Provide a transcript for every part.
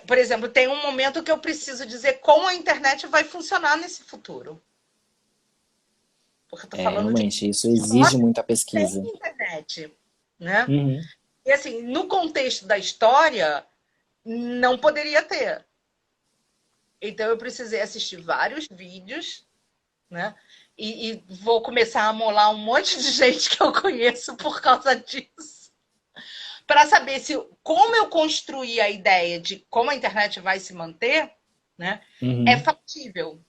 por exemplo, tem um momento que eu preciso dizer como a internet vai funcionar nesse futuro. Porque eu tô falando de Realmente, isso exige muita sem pesquisa. internet, né? Uhum. E assim, no contexto da história, não poderia ter. Então eu precisei assistir vários vídeos, né? E vou começar a molar um monte de gente que eu conheço por causa disso. Para saber se como eu construí a ideia de como a internet vai se manter, né? É Uhum. factível.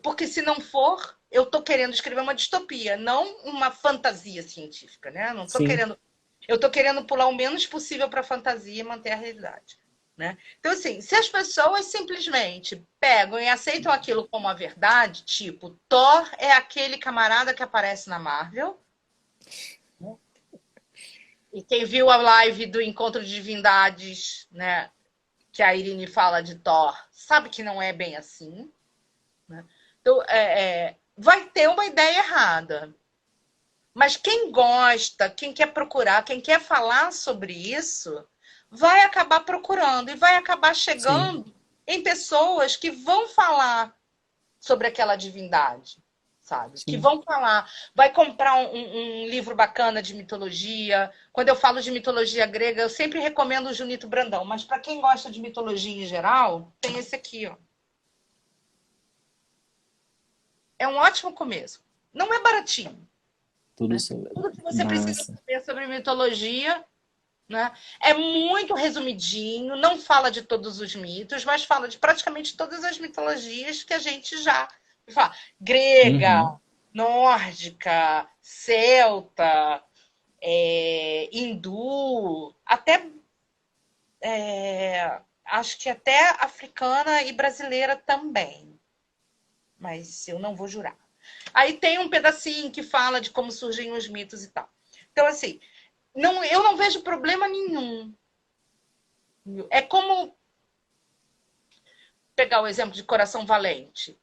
Porque se não for, eu estou querendo escrever uma distopia, não uma fantasia científica, né? Não estou Sim. querendo. Eu estou querendo pular o menos possível para a fantasia e manter a realidade. Né? Então, assim, se as pessoas simplesmente pegam e aceitam aquilo como a verdade, tipo, Thor é aquele camarada que aparece na Marvel, né? E quem viu a live do Encontro de Divindades, né, que a Irine fala de Thor, sabe que não é bem assim. Né? Então, vai ter uma ideia errada. Mas quem gosta, quem quer procurar, quem quer falar sobre isso, vai acabar procurando e vai acabar Sim. chegando em pessoas que vão falar sobre aquela divindade, sabe? Que Sim. vão falar, vai comprar um livro bacana de mitologia. Quando eu falo de mitologia grega, eu sempre recomendo o Junito Brandão, mas para quem gosta de mitologia em geral, tem esse aqui, ó. É um ótimo começo. Não é baratinho, Tudo né? isso. Tudo que você precisa Massa. saber sobre mitologia, né? É muito resumidinho, não fala de todos os mitos, mas fala de praticamente todas as mitologias que a gente já fala. Grega, Uhum. nórdica, celta, hindu, até acho que até africana e brasileira também, mas eu não vou jurar. Aí tem um pedacinho que fala de como surgem os mitos e tal. Então, assim, não, eu não vejo problema nenhum. É como pegar o exemplo de Coração Valente,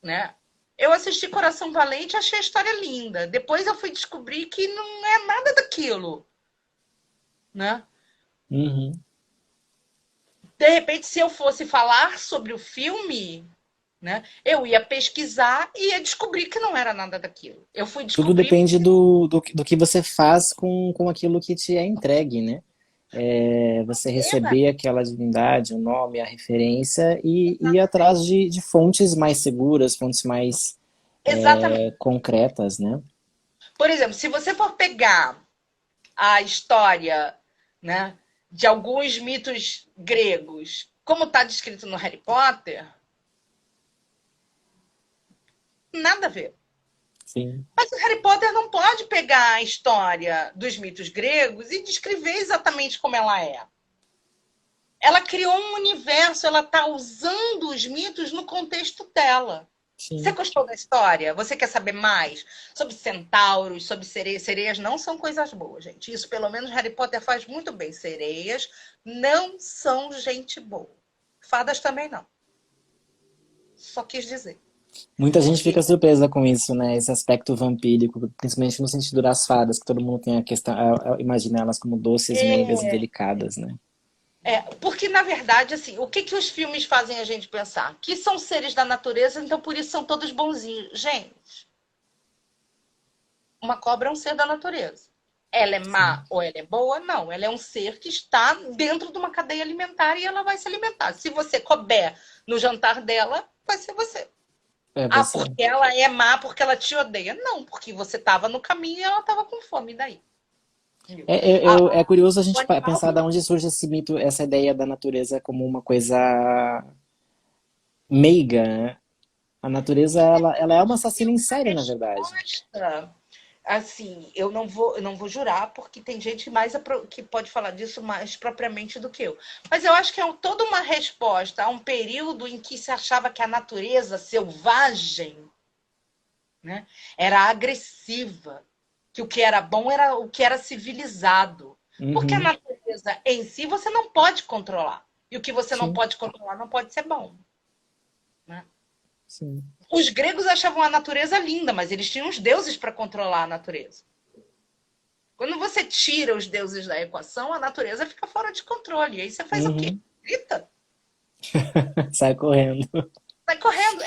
né? Eu assisti Coração Valente e achei a história linda. Depois eu fui descobrir que não é nada daquilo, né? Uhum. De repente, se eu fosse falar sobre o filme, né, eu ia pesquisar e ia descobrir que não era nada daquilo. Eu fui Tudo descobrir depende do que você faz com aquilo que te é entregue, né? É, você receber aquela divindade, o nome, a referência e ir atrás de fontes mais seguras, fontes mais exatamente. concretas, né? Por exemplo, se você for pegar a história, né, de alguns mitos gregos, como está descrito no Harry Potter, nada a ver. Sim. Mas o Harry Potter não pode pegar a história dos mitos gregos e descrever exatamente como ela é. Ela criou um universo, ela está usando os mitos no contexto dela. Você Sim. gostou da história? Você quer saber mais sobre centauros, sobre sereias? Sereias não são coisas boas, gente. Isso, pelo menos, Harry Potter faz muito bem. Sereias não são gente boa. Fadas também não. Só quis dizer. Muita gente Porque fica surpresa com isso, né? Esse aspecto vampírico, principalmente no sentido das fadas, que todo mundo tem a questão, imagina elas como doces, meigas e delicadas, né? porque, na verdade, assim, o que, que os filmes fazem a gente pensar? Que são seres da natureza, então por isso são todos bonzinhos. Gente, uma cobra é um ser da natureza. Ela é má Sim. ou ela é boa? Não. Ela é um ser que está dentro de uma cadeia alimentar e ela vai se alimentar. Se você couber no jantar dela, vai ser você. É Ah, você. porque ela é má, porque ela te odeia. Não, porque você estava no caminho e ela estava com fome. E daí? Ah, É curioso a o gente animal pensar de onde surge esse mito, essa ideia da natureza como uma coisa meiga, né? A natureza, ela é uma assassina em série, na verdade. resposta. Assim, eu não vou jurar, porque tem gente que pode falar disso mais propriamente do que eu. Mas eu acho que é toda uma resposta a um período em que se achava que a natureza selvagem, né, era agressiva, que o que era bom era o que era civilizado. Porque a Uhum, natureza em si você não pode controlar. E o que você não sim, pode controlar não pode ser bom. Né? sim. Os gregos achavam a natureza linda, mas eles tinham os deuses para controlar a natureza. Quando você tira os deuses da equação, a natureza fica fora de controle. E aí você faz o quê? Uhum. Grita, Sai correndo. sai correndo.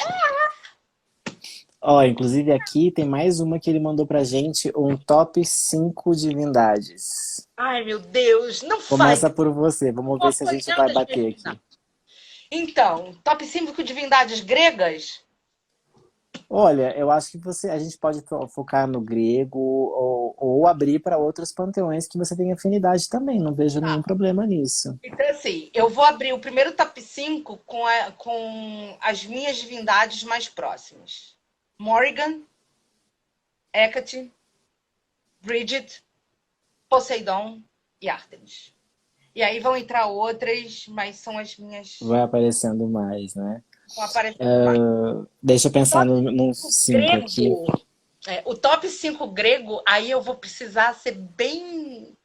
Ó, inclusive aqui tem mais uma que ele mandou pra gente, um top 5 divindades. Ai, meu Deus, não faz. Começa por você, vamos Tô ver se a gente vai apanhando as minhas bater aqui. divindades. Então, top 5 divindades gregas? Olha, eu acho que a gente pode focar no grego ou abrir para outros panteões que você tem afinidade também. Não vejo nenhum problema nisso. Então, assim, eu vou abrir o primeiro top 5 com as minhas divindades mais próximas. Morrigan, Hecate, Bridget, Poseidon e Ártemis. E aí vão entrar outras, mas são as minhas. Vai aparecendo mais, né? Vão aparecendo mais. Deixa eu pensar Top no 5 5 aqui. grego. O top 5 grego, aí eu vou precisar ser bem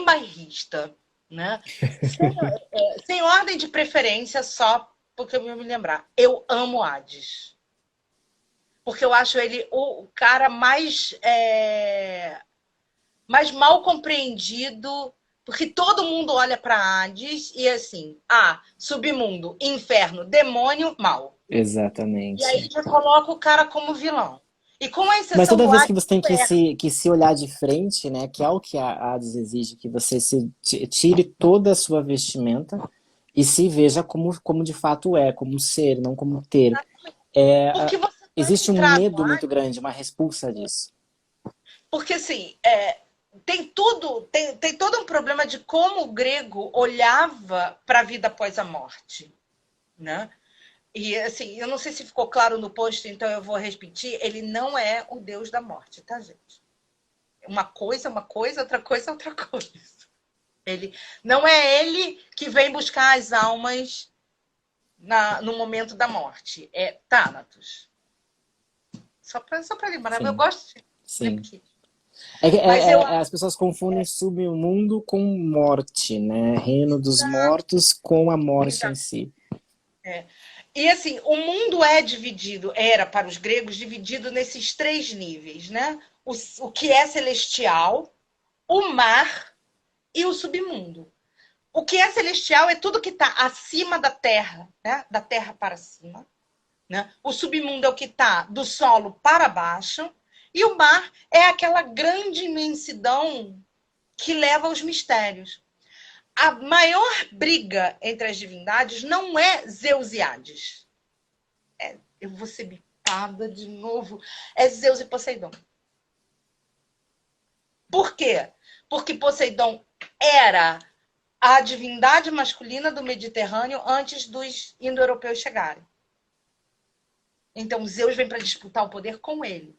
bairrista, né? Sem ordem de preferência, só porque eu me lembrar. Eu amo Hades. Porque eu acho ele o cara mais mal compreendido, porque todo mundo olha para Hades e assim, submundo, inferno, demônio, mal. E aí Exatamente. já coloca o cara como vilão. E com a Mas exceção toda do vez que Hades, você tem é. que se olhar de frente, né, que é o que a Hades exige, que você tire toda a sua vestimenta e se veja como de fato é, como ser, não como ter. Porque você vai Existe um entrar no medo muito Hades, grande, uma repulsa disso. porque assim, tem todo um problema de como o grego olhava para a vida após a morte, né? E assim, eu não sei se ficou claro no post, então eu vou repetir, ele não é o deus da morte, tá, gente? Uma coisa é uma coisa, outra coisa é outra coisa. Ele não é ele que vem buscar as almas no momento da morte. É Thanatos. Só para lembrar, eu Sim, gosto de sim. repetir. Mas As pessoas confundem submundo com morte, né? Reino dos mortos com a morte em si. E assim, o mundo é dividido, era para os gregos dividido nesses 3 níveis, né? O que é celestial, o mar e o submundo. O que é celestial é tudo que está acima da terra, né? Da terra para cima. Né? O submundo é o que está do solo para baixo. E o mar é aquela grande imensidão que leva aos mistérios. A maior briga entre as divindades não é Zeus e Hades. Eu vou ser bipada de novo. É Zeus e Poseidon. Por quê? Porque Poseidon era a divindade masculina do Mediterrâneo antes dos indo-europeus chegarem. Então Zeus vem para disputar o poder com ele.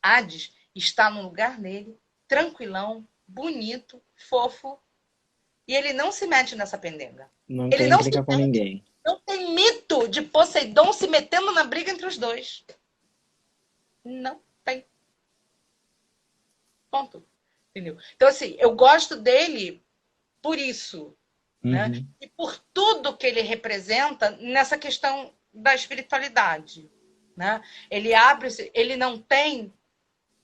Hades está no lugar nele, tranquilão, bonito, fofo, e ele não se mete nessa pendenga. Não Ele quer não se encrencar com mete. ninguém. Não tem mito de Poseidon se metendo na briga entre os dois. Não tem. Ponto. Entendeu? Então, assim, eu gosto dele por isso. Né? Uhum. E por tudo que ele representa nessa questão da espiritualidade. Né? Ele abre, ele não tem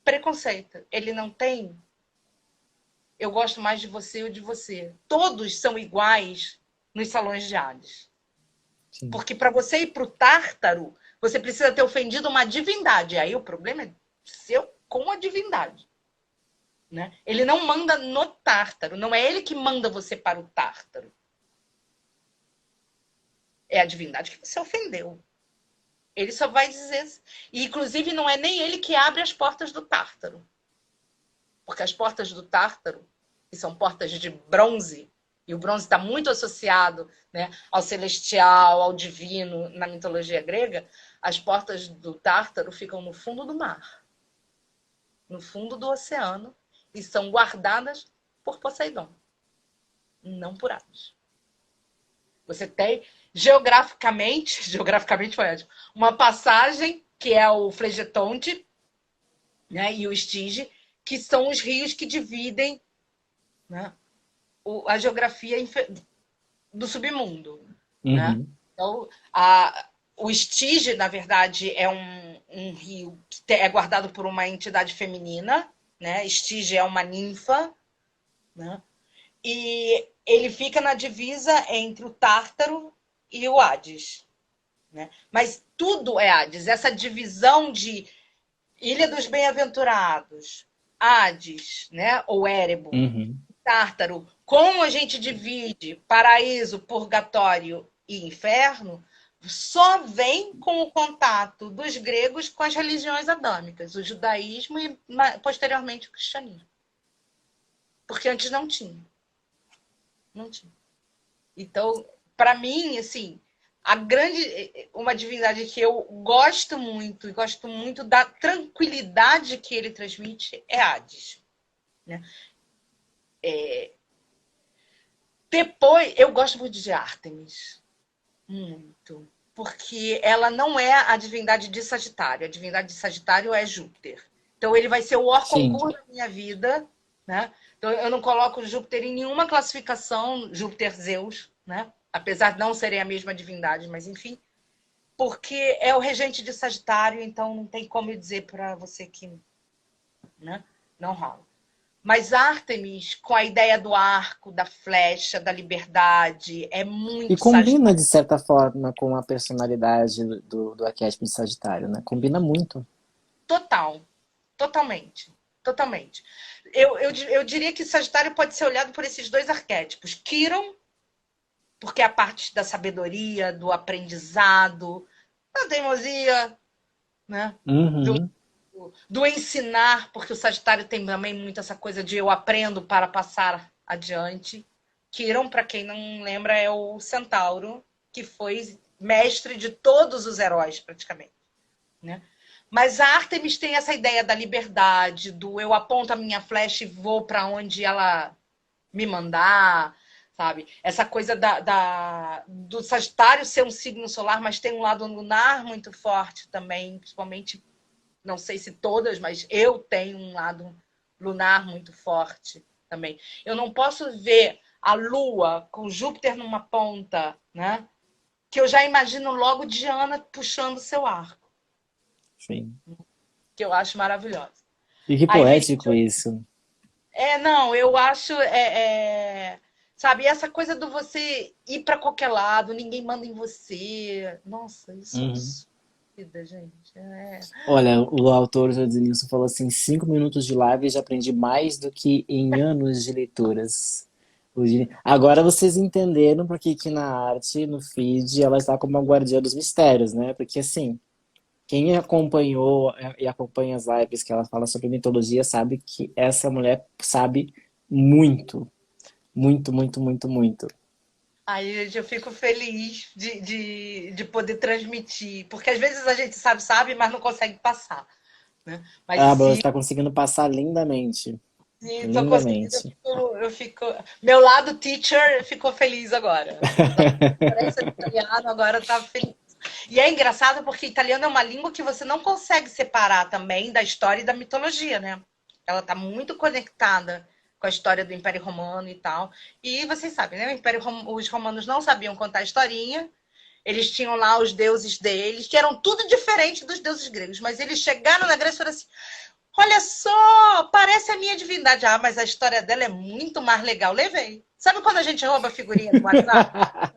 preconceito, ele não tem eu gosto mais de você ou de você. Todos são iguais nos salões de Hades. Sim. Porque para você ir para o Tártaro, você precisa ter ofendido uma divindade. Aí o problema é seu com a divindade. Né? Ele não manda no Tártaro. Não é ele que manda você para o Tártaro. É a divindade que você ofendeu. Ele só vai dizer... E, inclusive, não é nem ele que abre as portas do Tártaro. Porque as portas do Tártaro, que são portas de bronze, e o bronze está muito associado, né, ao celestial, ao divino na mitologia grega, as portas do Tártaro ficam no fundo do mar, no fundo do oceano, e são guardadas por Poseidon, não por Hades. Você tem, geograficamente foi ótimo, uma passagem que é o Flegetonte, né, e o Estige, que são os rios que dividem, né, a geografia do submundo. Uhum. Né? Então, o Estige, na verdade, é um rio que é guardado por uma entidade feminina, né? Estígia é uma ninfa, né? E ele fica na divisa entre o Tártaro e o Hades, né? Mas tudo é Hades. Essa divisão de Ilha dos Bem-Aventurados, Hades, né? Ou Érebo, Uhum. Tártaro, como a gente divide paraíso, purgatório e inferno, só vem com o contato dos gregos com as religiões adâmicas, o judaísmo e posteriormente o cristianismo. Porque antes não tinha. Não tinha. Então, para mim, assim, uma divindade que eu gosto muito e gosto muito da tranquilidade que ele transmite é Hades, né? Depois, eu gosto muito de Ártemis, muito, porque ela não é a divindade de Sagitário. A divindade de Sagitário é Júpiter. Então ele vai ser o Sim. Orconcur da minha vida, né? Então eu não coloco Júpiter em nenhuma classificação, Júpiter Zeus, né? Apesar de não serem a mesma divindade, mas enfim, porque é o regente de Sagitário, então não tem como eu dizer para você que, né? Não rola. Mas Ártemis, com a ideia do arco, da flecha, da liberdade, é E muito combina, Sagitário. de certa forma, com a personalidade do arquétipo de Sagitário, né? Combina muito. Total. Totalmente. Totalmente. Eu diria que Sagitário pode ser olhado por esses dois arquétipos. Quiron, porque é a parte da sabedoria, do aprendizado, da teimosia, né? Do, Uhum. do ensinar, porque o Sagitário tem também muito essa coisa de eu aprendo para passar adiante. Quiron, para quem não lembra, é o centauro, que foi mestre de todos os heróis, praticamente, né? Mas a Artemis tem essa ideia da liberdade, do eu aponto a minha flecha e vou para onde ela me mandar, sabe? Essa coisa do Sagitário ser um signo solar, mas tem um lado lunar muito forte também, principalmente, não sei se todas, mas eu tenho um lado lunar muito forte também. Eu não posso ver a Lua com Júpiter numa ponta, né? Que eu já imagino logo Diana puxando seu arco, Sim. que eu acho maravilhosa. E que Aí vem. poético isso. Não, eu acho. Sabe, essa coisa do você ir para qualquer lado, ninguém manda em você. Nossa, isso é um Uhum. vida, gente. Olha, o autor José Nilson falou assim, 5 minutos de live e já aprendi mais do que em anos de leituras. Agora vocês entenderam por que que na arte, no feed, ela está como a guardiã dos mistérios, né? Porque assim, quem acompanhou e acompanha as lives que ela fala sobre mitologia sabe que essa mulher sabe muito, muito, muito, muito, muito. Aí, gente, eu fico feliz de poder transmitir, porque às vezes a gente sabe, mas não consegue passar, né? Mas Ah, você se está conseguindo passar lindamente, estou conseguindo, lindamente. eu fico. Meu lado teacher ficou feliz agora. Da conferência de italiano agora tá feliz. E é engraçado porque italiano é uma língua que você não consegue separar também da história e da mitologia, né? Ela está muito conectada com a história do Império Romano e tal. E vocês sabem, né? Os romanos não sabiam contar historinha. Eles tinham lá os deuses deles, que eram tudo diferente dos deuses gregos. Mas eles chegaram na Grécia e falaram assim: olha só, parece a minha divindade. Ah, mas a história dela é muito mais legal. Levei. Sabe quando a gente rouba figurinha do WhatsApp?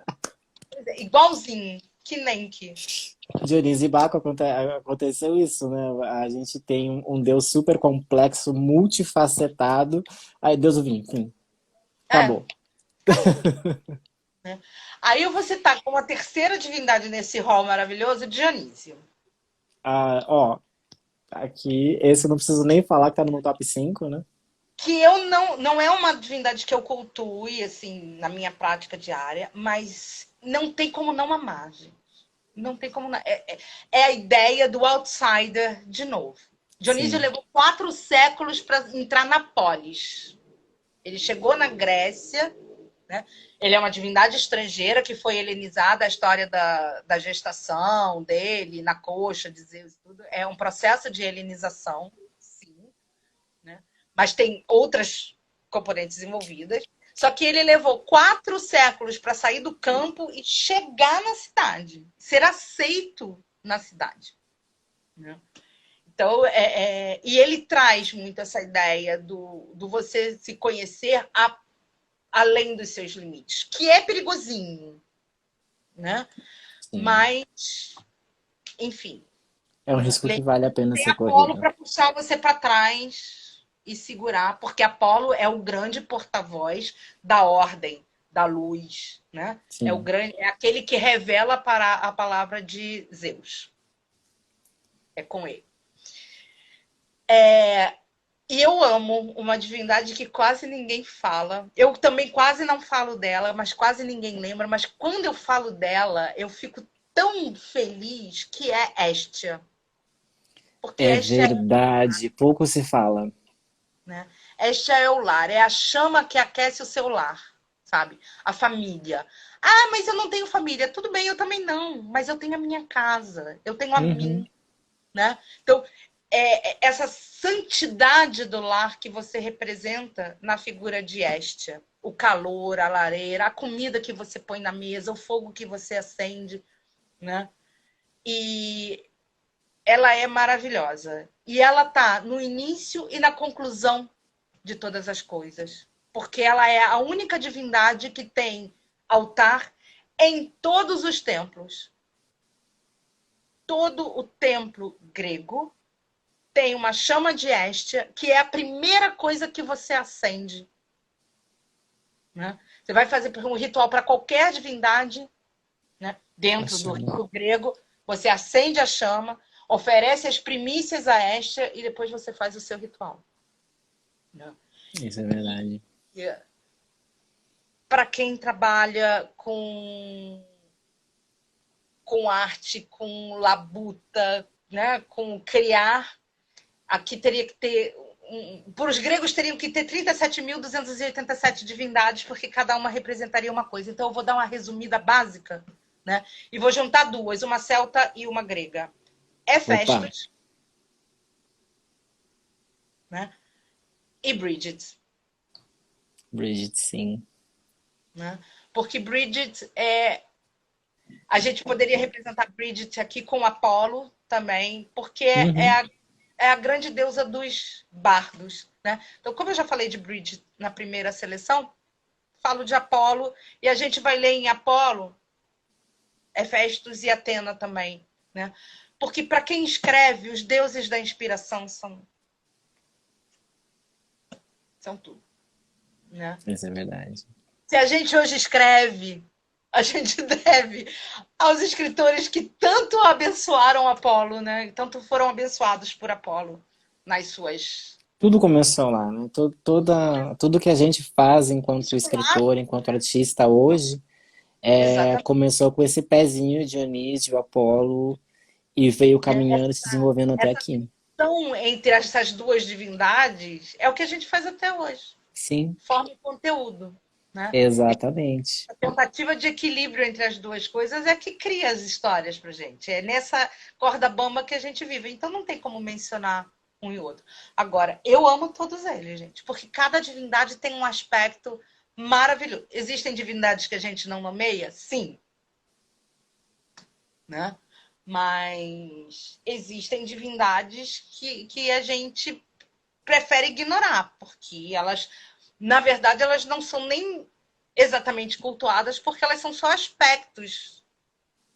Igualzinho, que nem que. Dionísio e Baco aconteceu isso, né? A gente tem um Deus super complexo, multifacetado. Aí Deus o vinho, enfim, É, acabou. acabou. Né? Aí eu vou citar como a terceira divindade nesse rol maravilhoso, Dionísio. Ah, ó, aqui, esse eu não preciso nem falar que tá no meu top 5, né? Que eu não é uma divindade que eu cultue, assim, na minha prática diária, mas não tem como não amar, gente. Não tem como não. É a ideia do outsider de novo. Dionísio Sim. levou 4 séculos para entrar na polis. Ele chegou na Grécia, né? Ele é uma divindade estrangeira que foi helenizada, a história da gestação dele, na coxa de Zeus, tudo. É um processo de helenização, sim, né? Mas tem outras componentes envolvidas. Só que ele levou 4 séculos para sair do campo e chegar na cidade, ser aceito na cidade, né? Então, e ele traz muito essa ideia do você se conhecer além dos seus limites, que é perigosinho, né? Sim. Mas, enfim, É um risco que vale a pena tem ser Apolo corrido. para puxar você para trás e segurar, porque Apolo é o grande porta-voz da ordem, da luz, né? Sim. É aquele que revela para a palavra de Zeus. É com ele. E eu amo uma divindade que quase ninguém fala. Eu também quase não falo dela, mas quase ninguém lembra. Mas quando eu falo dela, eu fico tão feliz, que é Hestia. Porque É Hestia, verdade, pouco se fala. né? Hestia é o lar, é a chama que aquece o seu lar, sabe? A família. Ah, mas eu não tenho família. Tudo bem, eu também não. Mas eu tenho a minha casa, eu tenho a Uhum. mim, né? Então, essa santidade do lar que você representa na figura de Hestia. O calor, a lareira, a comida que você põe na mesa, o fogo que você acende, né? E ela é maravilhosa. E ela tá no início e na conclusão de todas as coisas. Porque ela é a única divindade que tem altar em todos os templos. Todo o templo grego tem uma chama de Hestia, que é a primeira coisa que você acende. Né? Você vai fazer um ritual para qualquer divindade, né? Dentro do Achando. rito grego, você acende a chama, oferece as primícias a Hestia e depois você faz o seu ritual. Né? Isso é verdade. Para quem trabalha com arte, com labuta, né? Com criar, aqui teria que ter. Para os gregos teriam que ter 37.287 divindades, porque cada uma representaria uma coisa. Então, eu vou dar uma resumida básica, né? E vou juntar duas, uma celta e uma grega. Opa, Hefestos, né? E Bridget. Bridget, sim. Né? Porque Bridget é. A gente poderia representar Bridget aqui com Apolo também, porque Uhum. é a grande deusa dos bardos. Né? Então, como eu já falei de Bridget na primeira seleção, falo de Apolo, e a gente vai ler em Apolo Hefestos e Atena também. Né? Porque, para quem escreve, os deuses da inspiração são tudo. Né? Isso é verdade. Se a gente hoje escreve, a gente deve aos escritores que tanto abençoaram Apolo, né? Tanto foram abençoados por Apolo nas suas. Tudo começou lá, né? Tudo que a gente faz enquanto escritor, enquanto artista hoje, Exatamente. começou com esse pezinho de Dionísio, Apolo, e veio caminhando, se desenvolvendo até Essa aqui. tensão entre essas duas divindades é o que a gente faz até hoje. Sim, Forma e conteúdo. Né? exatamente. A tentativa de equilíbrio entre as duas coisas é que cria as histórias pra gente. É nessa corda bamba que a gente vive. Então não tem como mencionar um e outro. Agora, eu amo todos eles, gente, porque cada divindade tem um aspecto maravilhoso. Existem divindades que a gente não nomeia? Sim. Né? Mas existem divindades que a gente prefere ignorar, porque elas, na verdade, elas não são nem exatamente cultuadas, porque elas são só aspectos,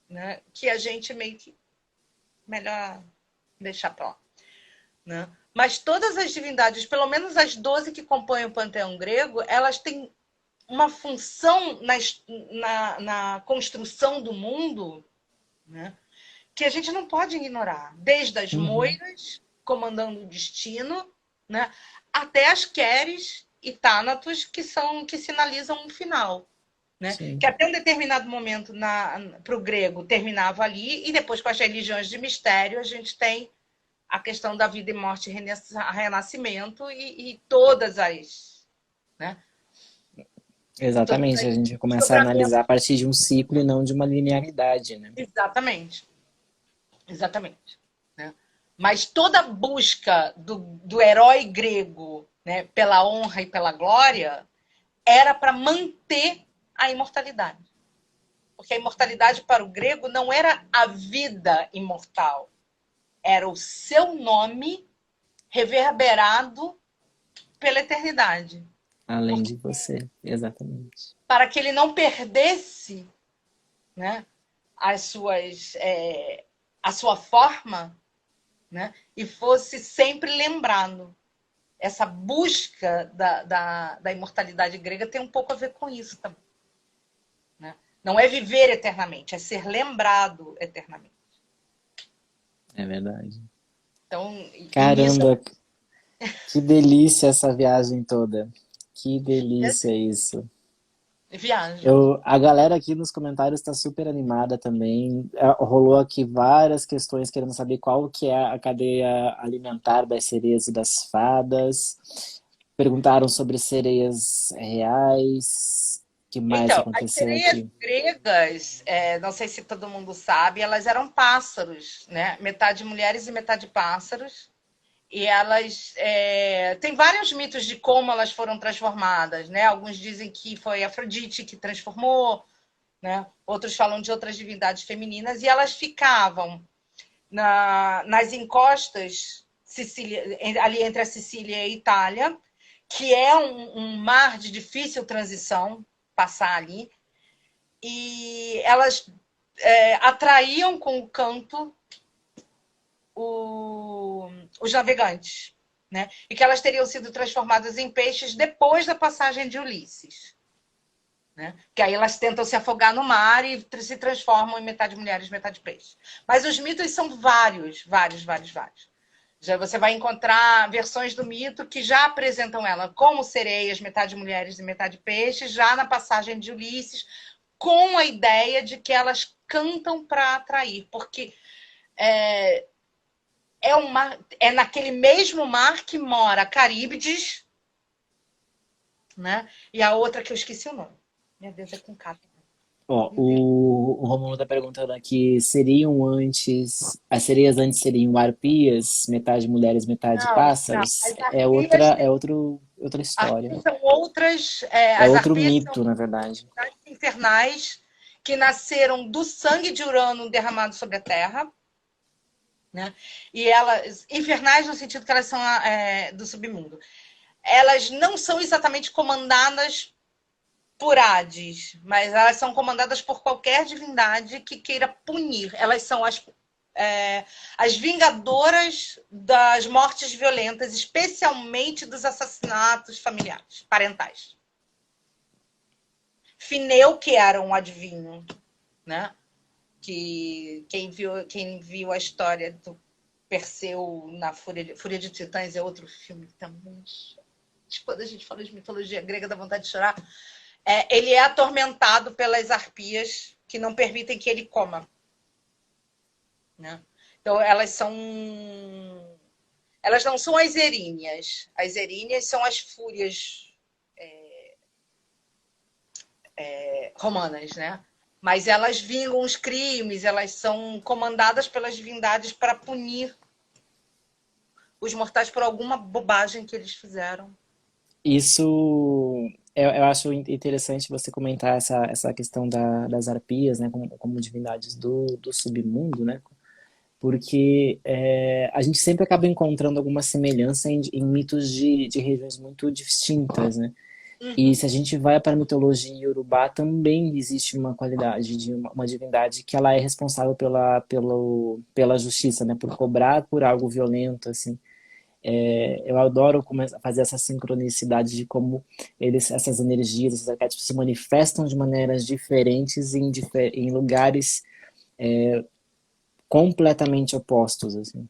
né, que a gente meio que melhor deixar para lá. Né? Mas todas as divindades, pelo menos as 12 que compõem o panteão grego, elas têm uma função na construção do mundo, né, que a gente não pode ignorar. Desde as Uhum. moiras, comandando o destino, né, até as Queres e Thanatos, que sinalizam um final. Né? Que Sim, até um determinado momento para o grego terminava ali, e depois com as religiões de mistério a gente tem a questão da vida e morte e renascimento e todas as. Né? E todos exatamente. A os gente começa a analisar a desdobramentos. partir de um ciclo e não de uma linearidade, né? Exatamente. Exatamente. Né? Mas toda busca do herói grego, né, pela honra e pela glória era para manter a imortalidade. Porque a imortalidade para o grego não era a vida imortal, era o seu nome reverberado pela eternidade. Além de você, exatamente. Para que ele não perdesse, né, a sua forma, né, e fosse sempre lembrado. Essa busca da imortalidade grega tem um pouco a ver com isso também. Né? Não é viver eternamente, é ser lembrado eternamente. É verdade. Então, Caramba, que delícia essa viagem toda. Que delícia isso. Viagem. A galera aqui nos comentários está super animada também. Rolou aqui várias questões querendo saber qual que é a cadeia alimentar das sereias e das fadas. Perguntaram sobre sereias reais. O que mais Então, as aconteceu sereias aqui? gregas, não sei se todo mundo sabe, elas eram pássaros, né? Metade mulheres e metade pássaros. E elas tem vários mitos de como elas foram transformadas, né? Alguns dizem que foi Afrodite que transformou, né? Outros falam de outras divindades femininas e elas ficavam nas encostas ali entre a Sicília e a Itália, que é um mar de difícil transição passar ali, e elas atraíam com o canto os navegantes, né? E que elas teriam sido transformadas em peixes depois da passagem de Ulisses. Né? Que aí elas tentam se afogar no mar e se transformam em metade mulheres, metade peixes. Mas os mitos são vários, vários, vários, vários. Já você vai encontrar versões do mito que já apresentam ela como sereias, metade mulheres e metade peixes, já na passagem de Ulisses, com a ideia de que elas cantam para atrair, porque é naquele mesmo mar que mora Caríbides, né? E a outra que eu esqueci o nome. Meu Deus, é com K. Ó, o Romulo tá perguntando aqui, as sereias antes seriam arpias, metade mulheres, metade Não, não. pássaros? As arpias, Outra história. arpias são outras. É As outro arpias são mito, na verdade. infernais que nasceram do sangue de Urano derramado sobre a Terra. Né? E elas, infernais no sentido que elas são do submundo. Elas não são exatamente comandadas por Hades, mas elas são comandadas por qualquer divindade que queira punir. Elas são as vingadoras das mortes violentas, especialmente dos assassinatos familiares, parentais. Fineu, que era um adivinho, né? Que quem viu a história do Perseu na Fúria de Titãs é outro filme também. Quando a gente fala de mitologia grega, dá vontade de chorar. Ele é atormentado pelas arpias que não permitem que ele coma. Né? Então, elas não são as eríneas. As eríneas são as fúrias romanas, né? Mas elas vingam os crimes, elas são comandadas pelas divindades para punir os mortais por alguma bobagem que eles fizeram. Isso, eu acho interessante você comentar essa questão das arpias, né, como divindades do submundo, né? Porque a gente sempre acaba encontrando alguma semelhança em mitos de regiões muito distintas, né? E se a gente vai para a mitologia iorubá, também existe uma qualidade de uma divindade que ela é responsável pela justiça, né? Por cobrar por algo violento, assim. Eu adoro fazer essa sincronicidade de como essas energias, esses arquétipos se manifestam de maneiras diferentes em lugares completamente opostos, assim.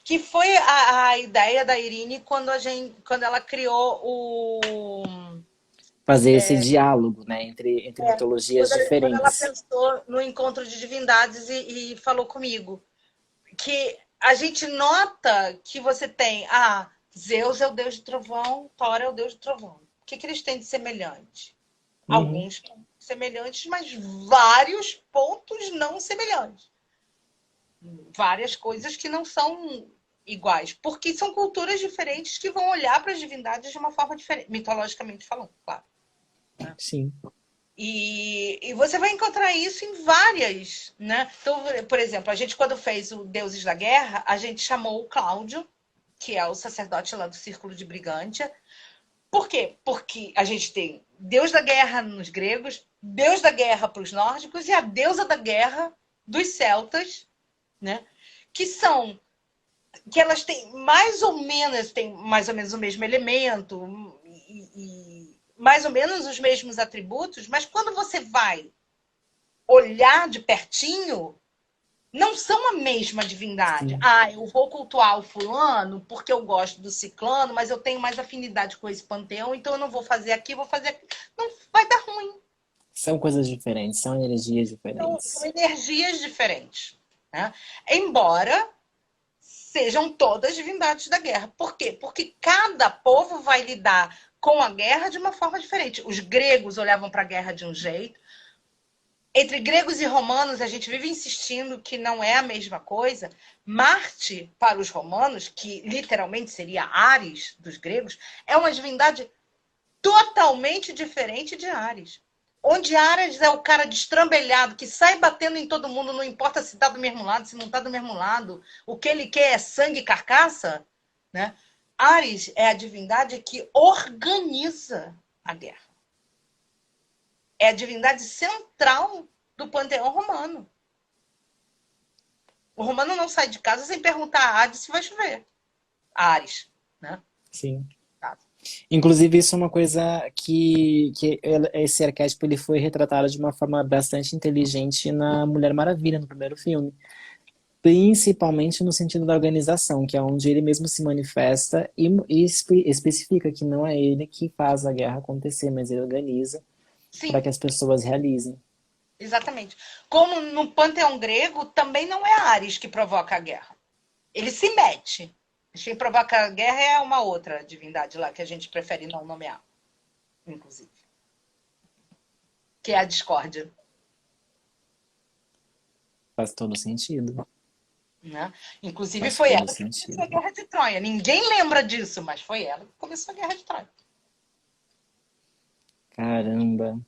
Que foi a ideia da Irine quando ela criou Fazer esse diálogo, né, entre mitologias quando ela diferentes. pensou no encontro de divindades e falou comigo. Que a gente nota que você tem Zeus é o deus do trovão, Thor é o deus do trovão. O que eles têm de semelhante? Uhum. Alguns semelhantes, mas vários pontos não semelhantes. Várias coisas que não são iguais, porque são culturas diferentes que vão olhar para as divindades de uma forma diferente, mitologicamente falando, claro. Sim. E você vai encontrar isso em várias, né? Então, por exemplo, a gente quando fez o Deuses da Guerra, a gente chamou o Cláudio, que é o sacerdote lá do Círculo de Brigantia. Por quê? Porque a gente tem Deus da Guerra nos gregos, Deus da Guerra para os nórdicos e a deusa da guerra dos celtas, né? Que são que elas têm mais ou menos o mesmo elemento e mais ou menos os mesmos atributos, mas quando você vai olhar de pertinho, não são a mesma divindade. Sim. Ah, eu vou cultuar o fulano porque eu gosto do ciclano, mas eu tenho mais afinidade com esse panteão, então eu não vou fazer aqui, vou fazer aqui. Não vai dar ruim. São coisas diferentes, são energias São diferentes. energias diferentes. Né? Embora sejam todas divindades da guerra. Por quê? Porque cada povo vai lidar com a guerra de uma forma diferente. Os gregos olhavam para a guerra de um jeito. Entre gregos e romanos, a gente vive insistindo que não é a mesma coisa. Marte, para os romanos, que literalmente seria Ares dos gregos, é uma divindade totalmente diferente de Ares. Onde Ares é o cara destrambelhado, que sai batendo em todo mundo, não importa se está do mesmo lado, se não está do mesmo lado. O que ele quer é sangue e carcaça. Né? Ares é a divindade que organiza a guerra. É a divindade central do panteão romano. O romano não sai de casa sem perguntar a Hades se vai chover. Ares, né? Sim. Inclusive, isso é uma coisa que esse arquétipo ele foi retratado de uma forma bastante inteligente na Mulher Maravilha, no primeiro filme. Principalmente no sentido da organização, que é onde ele mesmo se manifesta e especifica que não é ele que faz a guerra acontecer, mas ele organiza para Sim, que as pessoas realizem. exatamente. Como no panteão grego, também não é Ares que provoca a guerra. Ele se mete. Quem provoca a guerra é uma outra divindade lá que a gente prefere não nomear, inclusive. Que é a discórdia. Faz todo sentido. Né? Inclusive Faz foi todo ela que começou a sentido. Guerra de Troia. Ninguém lembra disso, mas foi ela que começou a Guerra de Troia. Caramba,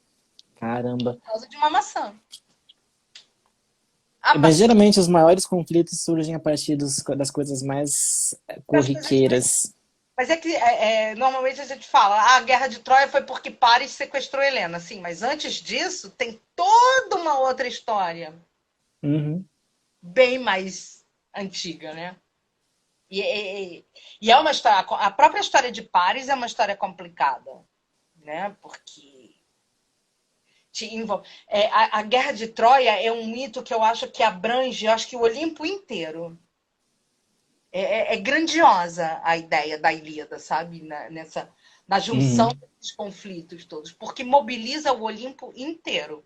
caramba. Por causa de uma maçã. A Mas maçã geralmente os maiores conflitos surgem a partir das coisas mais das coisas mais. corriqueiras. Mas é que normalmente a gente fala, a Guerra de Troia foi porque Paris sequestrou Helena. Sim, mas antes disso tem toda uma outra história, Uhum. bem mais antiga, né? E é uma história. A própria história de Paris é uma história complicada, né? Porque a Guerra de Troia é um mito que eu acho que abrange, eu acho que o Olimpo inteiro. É grandiosa a ideia da Ilíada, sabe? Na junção Uhum. desses conflitos todos, porque mobiliza o Olimpo inteiro.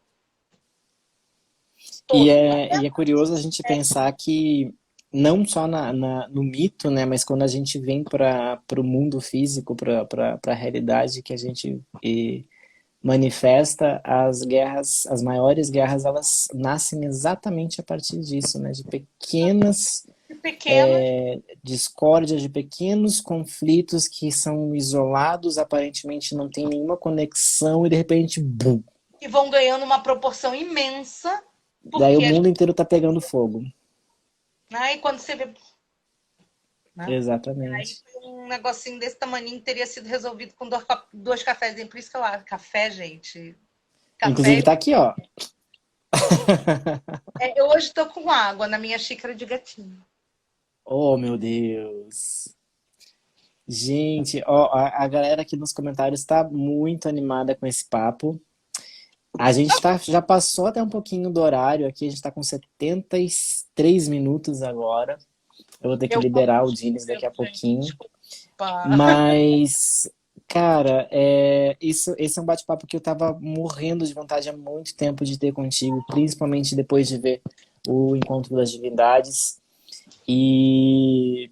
E Todo. é curioso a gente pensar que não só no mito, né, mas quando a gente vem para o mundo físico, para a realidade que a gente manifesta, as guerras, as maiores guerras, elas nascem exatamente a partir disso, né, de pequenas Pequenos discórdias, de pequenos conflitos que são isolados, aparentemente não tem nenhuma conexão e de repente, bum, que vão ganhando uma proporção imensa, daí o porque mundo inteiro tá pegando fogo. né, e quando você vê. Né? Aí Exatamente. um negocinho desse tamaninho teria sido resolvido com dois cafés. Por isso que eu acho. Café, gente. Inclusive Café. tá aqui, ó. Eu hoje estou com água na minha xícara de gatinho. Oh, meu Deus. Gente, ó, a galera aqui nos comentários está muito animada com esse papo. A gente já passou até um pouquinho do horário aqui, a gente está com 73 minutos agora. Eu vou ter que Eu falo liberar o muito Diniz daqui a gente. pouquinho. Desculpa. Mas, cara, esse é um bate-papo que eu tava morrendo de vontade há muito tempo de ter contigo, principalmente depois de ver o Encontro das Divindades. E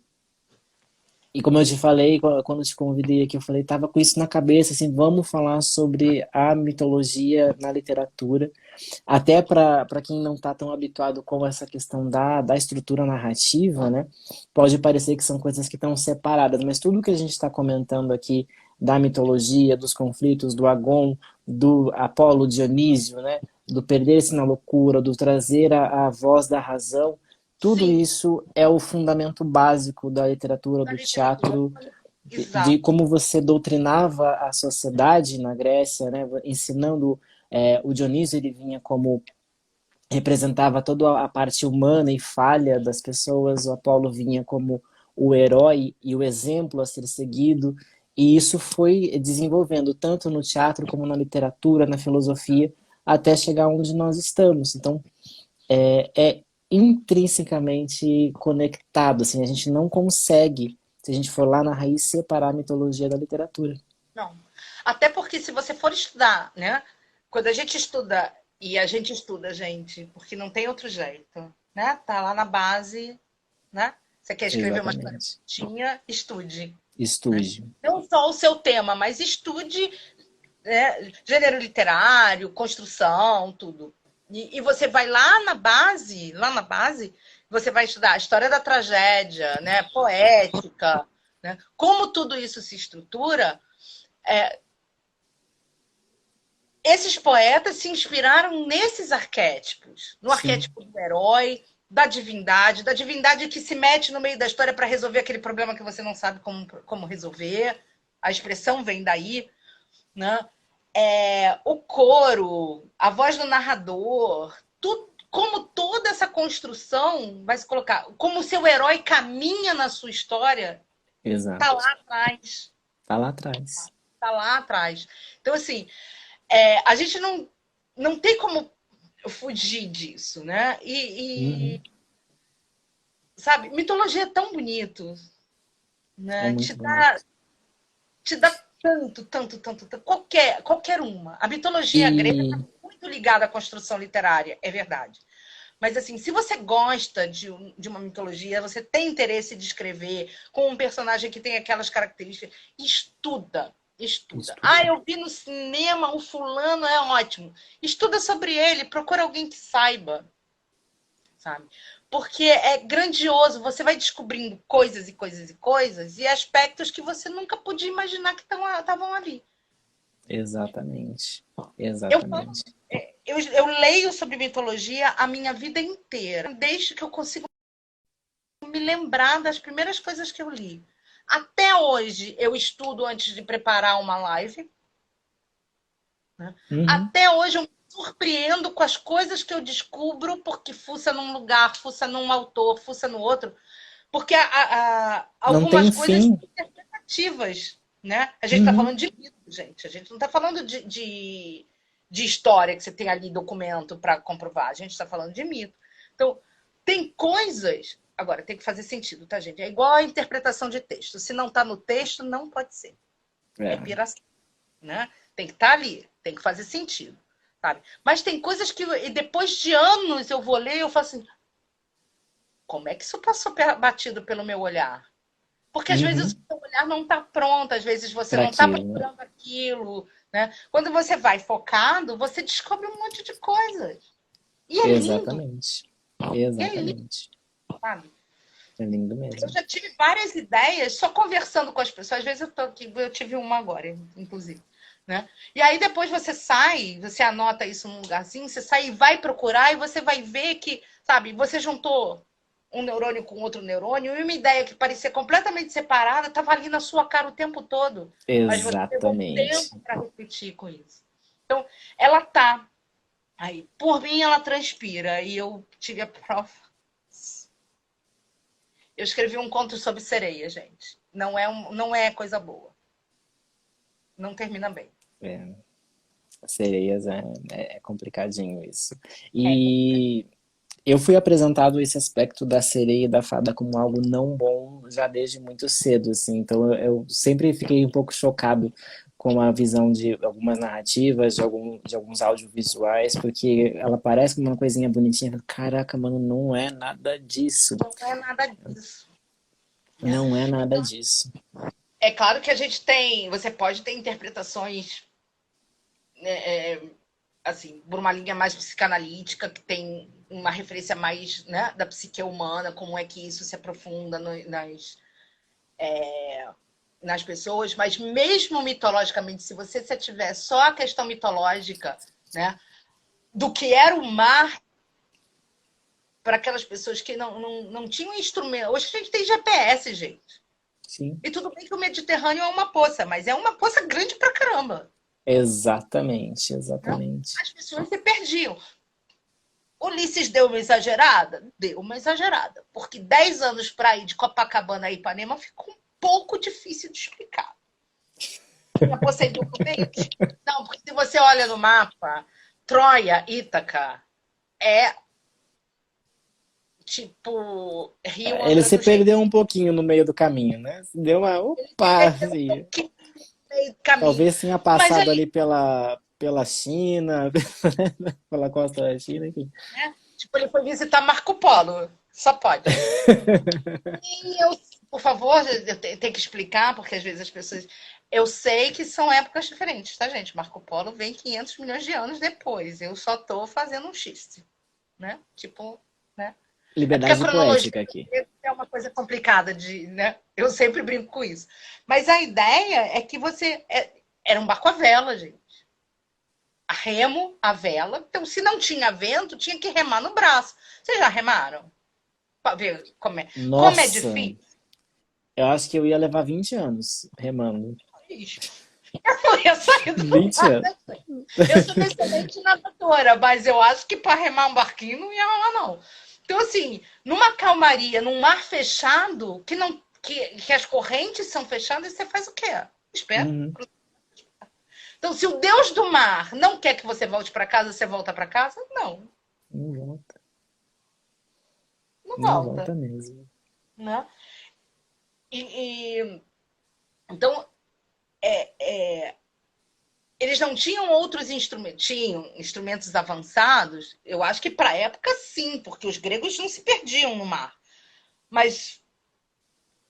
E como eu te falei, quando eu te convidei aqui, eu falei, tava com isso na cabeça, assim, vamos falar sobre a mitologia na literatura, até para quem não está tão habituado com essa questão da estrutura narrativa, né? Pode parecer que são coisas que estão separadas, mas tudo que a gente está comentando aqui da mitologia, dos conflitos, do Agon, do Apolo Dionísio, né? Do perder-se na loucura, do trazer a voz da razão, tudo Sim, isso é o fundamento básico da literatura, da do literatura. teatro, de Exato. como você doutrinava a sociedade na Grécia, né? Ensinando o Dionísio, ele vinha como representava toda a parte humana e falha das pessoas, o Apolo vinha como o herói e o exemplo a ser seguido, e isso foi desenvolvendo tanto no teatro como na literatura, na filosofia, até chegar onde nós estamos. Então, é intrinsecamente conectado, assim, a gente não consegue, se a gente for lá na raiz, separar a mitologia da literatura. Não. Até porque se você for estudar, né? Quando a gente estuda, e a gente estuda, gente, porque não tem outro jeito, né? Tá lá na base, né? Você quer escrever uma história Exatamente. bonitinha, estude, né? Estude. Não só o seu tema, mas estude, né? Gênero literário, construção, tudo. E você vai lá na base, você vai estudar a história da tragédia, né? Poética, né? Como tudo isso se estrutura. Esses poetas se inspiraram nesses arquétipos, no Sim, arquétipo do herói, da divindade que se mete no meio da história para resolver aquele problema que você não sabe como resolver. A expressão vem daí, né? O coro, a voz do narrador, tudo, como toda essa construção vai se colocar, como o seu herói caminha na sua história, tá exato. lá atrás, Tá lá atrás. tá lá atrás. Então, assim, a gente não tem como fugir disso, né? Uhum. Sabe, mitologia é tão bonito, É né? muito bonito. Te dá tanto, tanto, tanto, tanto, qualquer uma. A mitologia grega está E muito ligada à construção literária, é verdade. Mas, assim, se você gosta de uma mitologia, você tem interesse de escrever com um personagem que tem aquelas características, estuda, estuda. estudo. Ah, eu vi no cinema, o fulano é ótimo. Estuda sobre ele, procura alguém que saiba, sabe? Porque é grandioso, você vai descobrindo coisas e coisas e coisas e aspectos que você nunca podia imaginar que estavam ali. Exatamente. Eu Exatamente. eu leio sobre mitologia a minha vida inteira, desde que eu consigo me lembrar das primeiras coisas que eu li. Até hoje eu estudo antes de preparar uma live. Né? Uhum. Até hoje eu me surpreendo com as coisas que eu descubro, porque fuça num lugar, fuça num autor, fuça no outro, porque Não algumas tem coisas são fim. interpretativas. Né? A gente está Uhum. falando de mito, gente. A gente não está falando de história que você tem ali documento para comprovar. A gente está falando de mito. Então, tem coisas. Agora, tem que fazer sentido, tá, gente? É igual a interpretação de texto. Se não está no texto, não pode ser. É É. piração, né? Tem que estar ali, tem que fazer sentido, sabe? Mas tem coisas que depois de anos eu vou ler e eu falo assim, como é que isso passou batido pelo meu olhar? Porque às vezes o Uhum. seu olhar não está pronto, às vezes você Para não está aquilo, né? procurando aquilo, né? Quando você vai focado, você descobre um monte de coisas. Exatamente. E é lindo, Exatamente. sabe? É lindo Eu mesmo. já tive várias ideias só conversando com as pessoas. Às vezes eu tô aqui, eu tive uma agora, inclusive. Né? E aí depois você sai, você anota isso num lugarzinho, você sai e vai procurar e você vai ver que, sabe, você juntou um neurônio com outro neurônio e uma ideia que parecia completamente separada estava ali na sua cara o tempo todo. Mas você levou um Exatamente. tempo para repetir com isso. Então, ela tá aí. Por mim, ela transpira. E eu tive a prova. Eu escrevi um conto sobre sereia, gente. Não é coisa boa. Não termina bem. É. Sereias é complicadinho isso. É. E eu fui apresentado esse aspecto da sereia e da fada como algo não bom já desde muito cedo, assim. Então eu sempre fiquei um pouco chocado com a visão de algumas narrativas, de alguns audiovisuais, porque ela parece uma coisinha bonitinha. Caraca, mano, não é nada disso. Não é nada disso. Né? Não é nada disso. É claro que a gente tem. Você pode ter interpretações, né, assim, por uma linha mais psicanalítica, que tem uma referência mais, né, da psique humana, como é que isso se aprofunda nas nas pessoas, mas mesmo mitologicamente, se você tiver só a questão mitológica, né, do que era o mar para aquelas pessoas que não tinham instrumento. Hoje a gente tem GPS, gente. Sim. E tudo bem que o Mediterrâneo é uma poça, mas é uma poça grande pra caramba. Exatamente, Né? exatamente. As pessoas se perdiam. Ulisses deu uma exagerada? Deu uma exagerada. Porque 10 anos para ir de Copacabana a Ipanema ficou um pouco difícil de explicar. A Poseidon verde? Não, porque se você olha no mapa, Troia, Ítaca, é tipo Rio Ele Angra se dos Reis. perdeu um pouquinho no meio do caminho, né? Deu uma opa, assim. Caminho. Talvez tenha Mas passado aí, ali pela China, pela costa da China, enfim. né? Tipo, ele foi visitar Marco Polo. Só pode. E eu, por favor, eu tenho que explicar, porque às vezes as pessoas. Eu sei que são épocas diferentes, tá, gente? Marco Polo vem 500 milhões de anos depois. Eu só tô fazendo um xiste, né? Tipo, né? É porque a Liberdade cronologia poética aqui. é uma coisa complicada de, né? Eu sempre brinco com isso. Mas a ideia é que você era um barco à vela, gente. A remo, a vela. Então, se não tinha vento, tinha que remar no braço. Vocês já remaram? Para ver como é Nossa, difícil. eu acho que eu ia levar 20 anos remando. Eu não ia sair do 20 mar. anos. Eu sou uma excelente nadadora, mas eu acho que para remar um barquinho não ia rolar, não. Então, assim, numa calmaria, num mar fechado, que as correntes são fechadas, você faz o quê? Espera. Uhum. Então, se o Deus do mar não quer que você volte para casa, você volta para casa? Não, Não volta. não Não volta volta. mesmo. Né? Então, eles não tinham outros instrumentos, tinham instrumentos avançados. Eu acho que para a época sim, porque os gregos não se perdiam no mar. Mas,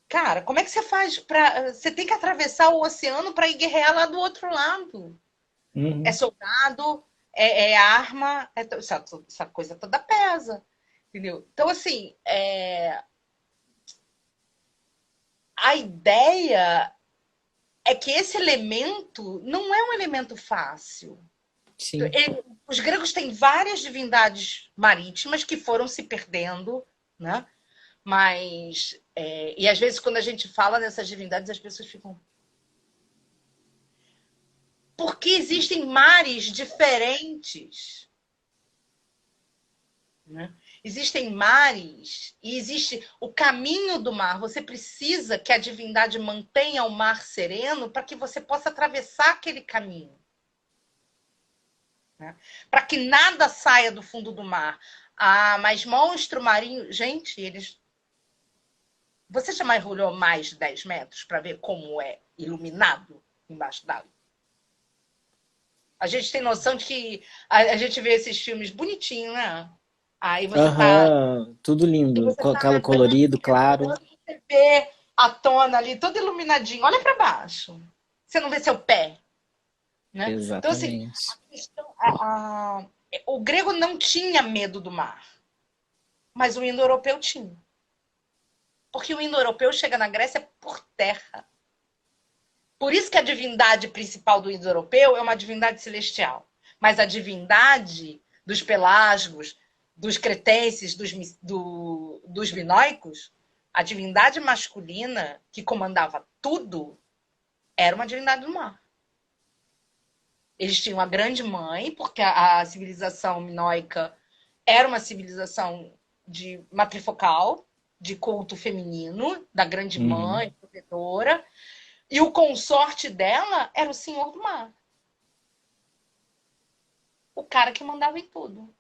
cara, como é que você faz para. Você tem que atravessar o oceano para ir guerrear lá do outro lado. É Uhum. soldado, é arma, essa coisa toda pesa. Entendeu? Então, assim, a ideia é que esse elemento não é um elemento fácil. Sim. Os gregos têm várias divindades marítimas que foram se perdendo, né? Mas. E às vezes, quando a gente fala dessas divindades, as pessoas ficam. Porque existem mares diferentes. Né? Existem mares e existe o caminho do mar. Você precisa que a divindade mantenha o mar sereno para que você possa atravessar aquele caminho. Né? Para que nada saia do fundo do mar. Ah, mas monstro marinho. Gente, eles. Você já mergulhou mais de 10 metros para ver como é iluminado embaixo d'água? A gente tem noção de que a gente vê esses filmes bonitinhos, né? Aí você tá. Aham, tudo E lindo. você tá nadando, Colorido, claro. você vê a tona ali, toda iluminadinha. Olha para baixo. Você não vê seu pé. Né? Então, assim, Exatamente. o grego não tinha medo do mar, mas o indo-europeu tinha. Porque o indo-europeu chega na Grécia por terra. Por isso que a divindade principal do indo-europeu é uma divindade celestial. Mas a divindade dos pelasgos, dos cretenses, dos minoicos, a divindade masculina que comandava tudo era uma divindade do mar. Eles tinham a grande mãe, porque a civilização minoica era uma civilização de matrifocal, de culto feminino, da grande Uhum. mãe, protetora, e o consorte dela era o senhor do mar. O cara que mandava em tudo.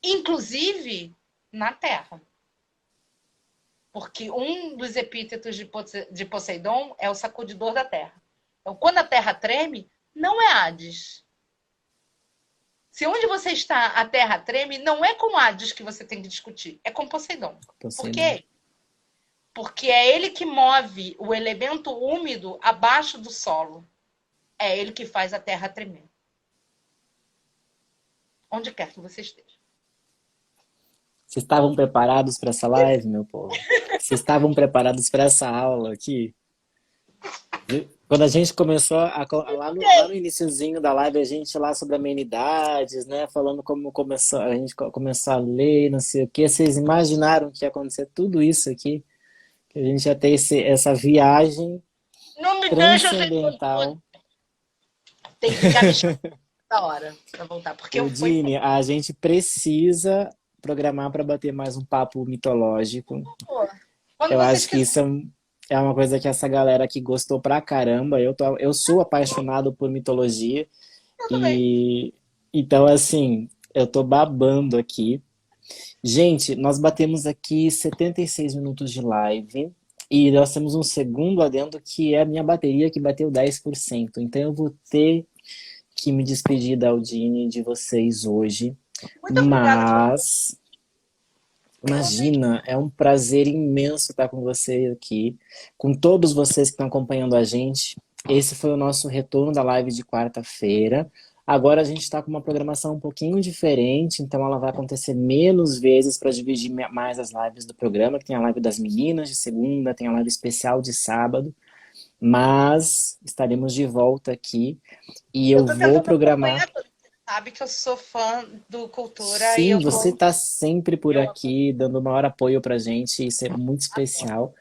Inclusive na terra. Porque um dos epítetos de Poseidon é o sacudidor da terra. Então, quando a terra treme, não é Hades. Se onde você está a terra treme, não é com Hades que você tem que discutir, é com Poseidon. Por Poseidon. quê? Porque é ele que move o elemento úmido abaixo do solo. É ele que faz a terra tremer. Onde quer que você esteja. Vocês estavam preparados para essa live, meu povo? Vocês estavam preparados para essa aula aqui? Quando a gente começou lá no iniciozinho da live, a gente lá sobre amenidades, né? Falando como começou, a gente começou a ler, não sei o quê. Vocês imaginaram que ia acontecer tudo isso aqui? Que a gente ia ter essa viagem Não me deixa sem controle. transcendental. Tem que ficar me chamando da hora pra voltar, porque Ô, eu fui. Dini, a gente precisa programar para bater mais um papo mitológico. Pô, quando Eu vocês acho que quiserem, isso é uma coisa que essa galera aqui gostou pra caramba. Eu sou apaixonado por mitologia eu também. e então assim, eu tô babando aqui. Gente, nós batemos aqui 76 minutos de live e nós temos um segundo adendo que é a minha bateria que bateu 10%. Então eu vou ter que me despedir da Aldine de vocês hoje, Muito obrigada pelo mas convite. imagina, é um prazer imenso estar com você aqui, com todos vocês que estão acompanhando a gente. Esse foi o nosso retorno da live de quarta-feira. Agora a gente está com uma programação um pouquinho diferente, então ela vai acontecer menos vezes para dividir mais as lives do programa, que tem a live das meninas de segunda, tem a live especial de sábado, mas estaremos de volta aqui e Eu eu tô vou tentando programar. acompanhar tudo. Você sabe que eu sou fã do Cultura e Sim, eu você tô. está sempre por Eu aqui, dando o maior apoio pra gente, isso é muito adoro. especial.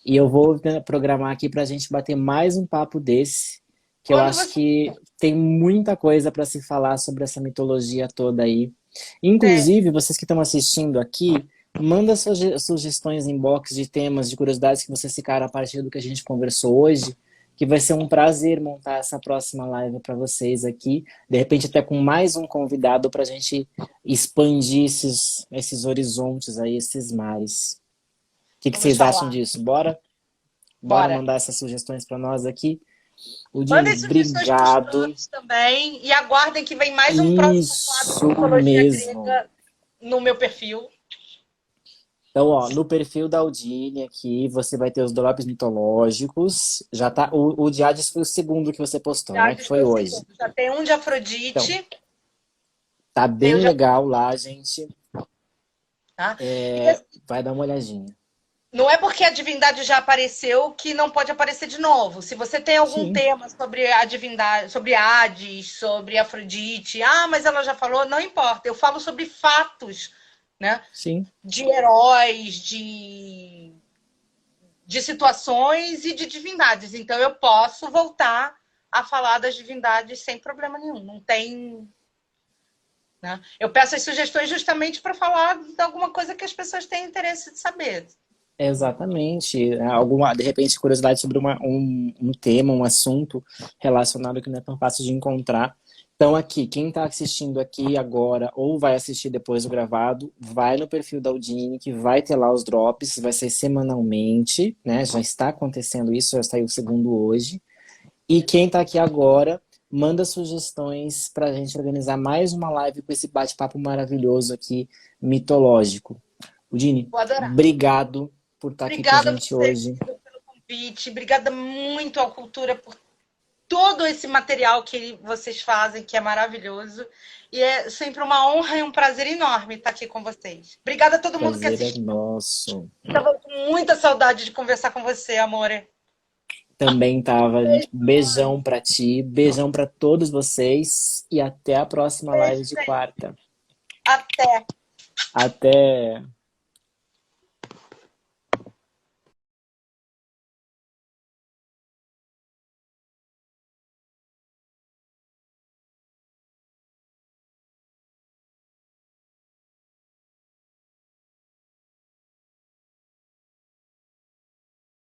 E eu vou, né, programar aqui pra gente bater mais um papo desse, que eu Quando acho você que tem muita coisa para se falar sobre essa mitologia toda aí. quiser. Inclusive, vocês que estão assistindo aqui, manda sugestões em box de temas, de curiosidades que vocês ficaram a partir do que a gente conversou hoje, que vai ser um prazer montar essa próxima live para vocês aqui. De repente, até com mais um convidado para a gente expandir esses horizontes aí, esses mares. O que Vamos vocês acham falar. disso? Bora? Bora Bora. mandar essas sugestões para nós aqui? Udine, Mandem sugestões para os obrigado. drops também. E aguardem que vem mais um próximo quadro de Isso mitologia mesmo. grega no meu perfil. Então, ó, no perfil da Udine aqui, você vai ter os drops mitológicos. Já tá, o de Hades foi o segundo que você postou, Já né? Que foi estou hoje. segundo. Já tem um de Então, Afrodite. tá Tem um bem de legal lá, gente. tá? E É, vai dar uma olhadinha. não é porque a divindade já apareceu que não pode aparecer de novo. Se você tem algum Sim, tema sobre a divindade, sobre Hades, sobre Afrodite, mas ela já falou, não importa. Eu falo sobre fatos, né? sim. De heróis, de situações e de divindades. Então eu posso voltar a falar das divindades sem problema nenhum. Não tem. Né? Eu peço as sugestões justamente para falar de alguma coisa que as pessoas têm interesse de saber. Exatamente. Alguma, de repente, curiosidade sobre um tema, um assunto relacionado que não é tão fácil de encontrar. Então, aqui, quem está assistindo aqui agora ou vai assistir depois do gravado, vai no perfil da Udine, que vai ter lá os drops, vai ser semanalmente, né? Já está acontecendo isso, já saiu o segundo hoje. E quem está aqui agora, manda sugestões para a gente organizar mais uma live com esse bate-papo maravilhoso aqui, mitológico. Udine, Vou adorar. obrigado por estar aqui com a Obrigada a gente você, hoje. querido, pelo convite. Obrigada muito à Cultura por todo esse material que vocês fazem, que é maravilhoso. E é sempre uma honra e um prazer enorme estar aqui com vocês. Obrigada a todo mundo que Prazer é assistiu. nosso. Estava com muita saudade de conversar com você, amore. Também tava, gente. Beijão pra ti, beijão pra todos vocês e até a próxima live Beijo, de beijo. quarta. Até. Até.